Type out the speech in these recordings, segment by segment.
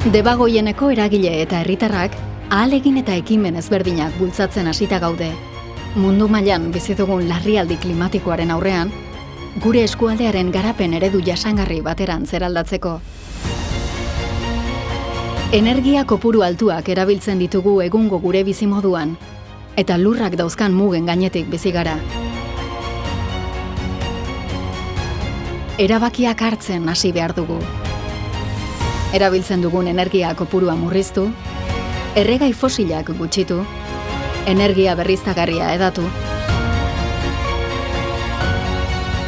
Debagoieneko eragile eta herritarrak ahalegin eta ekimen ezberdinak bultzatzen hasita gaude. Mundu mailan bizi dugun larrialdi klimatikoaren aurrean, gure eskualdearen garapen eredu jasangarri baterantz eraldatzeko. Energia kopuru altuak erabiltzen ditugu egungo gure bizimoduan, eta lurrak dauzkan mugen gainetik bizi gara. Erabakiak hartzen hasi behar dugu. Erabiltzen dugun energia kopurua murriztu, erregai fosilak gutxitu, energia berriztagarria hedatu.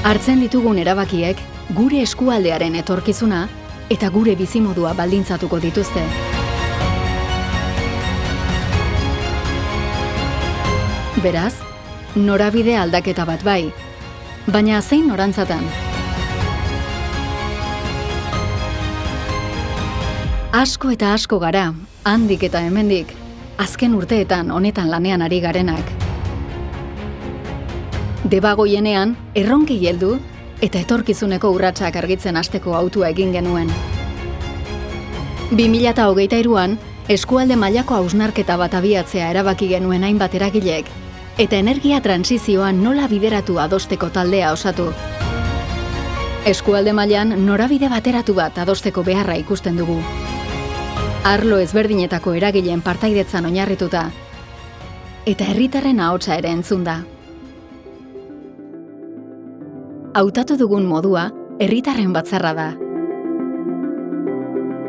Hartzen ditugun erabakiek gure eskualdearen etorkizuna eta gure bizimodua baldintzatuko dituzte. Beraz, norabide aldaketa bat bai, baina zein norantzatan? Asko eta asko gara, handik eta hemendik, azken urteetan honetan lanean ari garenak. Debagoienean, erronkei heldu eta etorkizuneko urratsak argitzen hasteko autua egin genuen. 2023an, eskualde mailako hausnarketa bat abiatzea erabaki genuen hainbat eragilek, eta energia transizioa nola bideratu adosteko taldea osatu. Eskualde mailan norabide bateratu bat adosteko beharra ikusten dugu. Arlo ezberdinetako eragileen partaidetzan oinarrituta, eta herritarren ahotsa ere entzun da. Hautatu dugun modua herritarren batzarra da.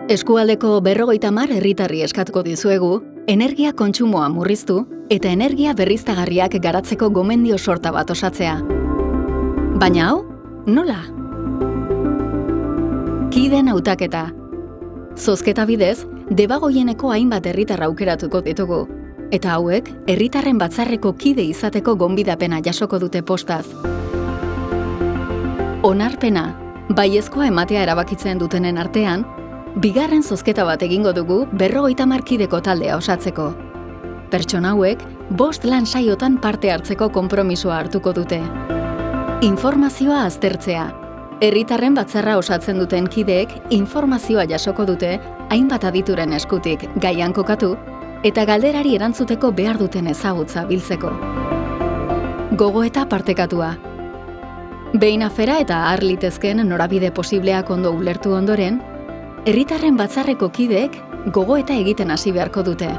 Eskualdeko 50 herritarri eskatuko dizuegu, energia kontsumoa murriztu eta energia berriztagarriak garatzeko gomendio sorta bat osatzea. Baina hau, nola? Kideen hautaketa. Zozketa bidez, debagoieneko hainbat herritar aukeratuko ditugu, eta hauek herritarren batzarreko kide izateko gonbidapena jasoko dute postaz. Onarpena, baiezkoa ematea erabakitzen dutenen artean, bigarren zozketa bat egingo dugu 50 kideko taldea osatzeko. Pertsona hauek 5 lan saiotan parte hartzeko konpromisoa hartuko dute. Informazioa aztertzea. Herritarren batzarra osatzen duten kideek informazioa jasoko dute hainbat adituren eskutik gaian kokatu eta galderari erantzuteko behar duten ezagutza biltzeko. Gogoeta partekatua. Behin afera eta har litezken norabide posibleak ondo ulertu ondoren, herritarren batzarreko kideek gogoeta egiten hasi beharko dute.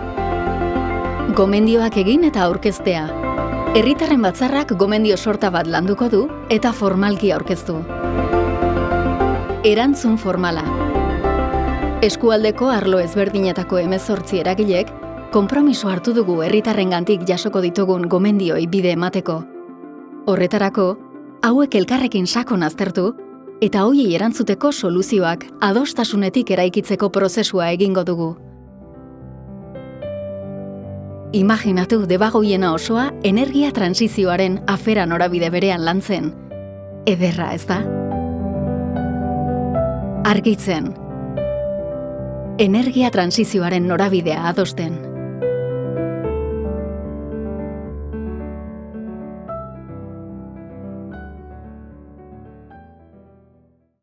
Gomendioak egin eta aurkeztea. Herritarren batzarrak gomendio sorta bat landuko du eta formalki aurkeztu. Erantzun formala. Eskualdeko arlo ezberdinetako 18 eragilek konpromiso hartu dugu herritarrengantik jasoko ditugun gomendioi bide emateko. Horretarako, hauek elkarrekin sakon aztertu eta horiei erantzuteko soluzioak adostasunetik eraikitzeko prozesua egingo dugu. Imaginatu debagoiena osoa energia transizioaren afera norabide berean lantzen. Ederra, ez da? Argitzen. Energia transizioaren norabidea adosten.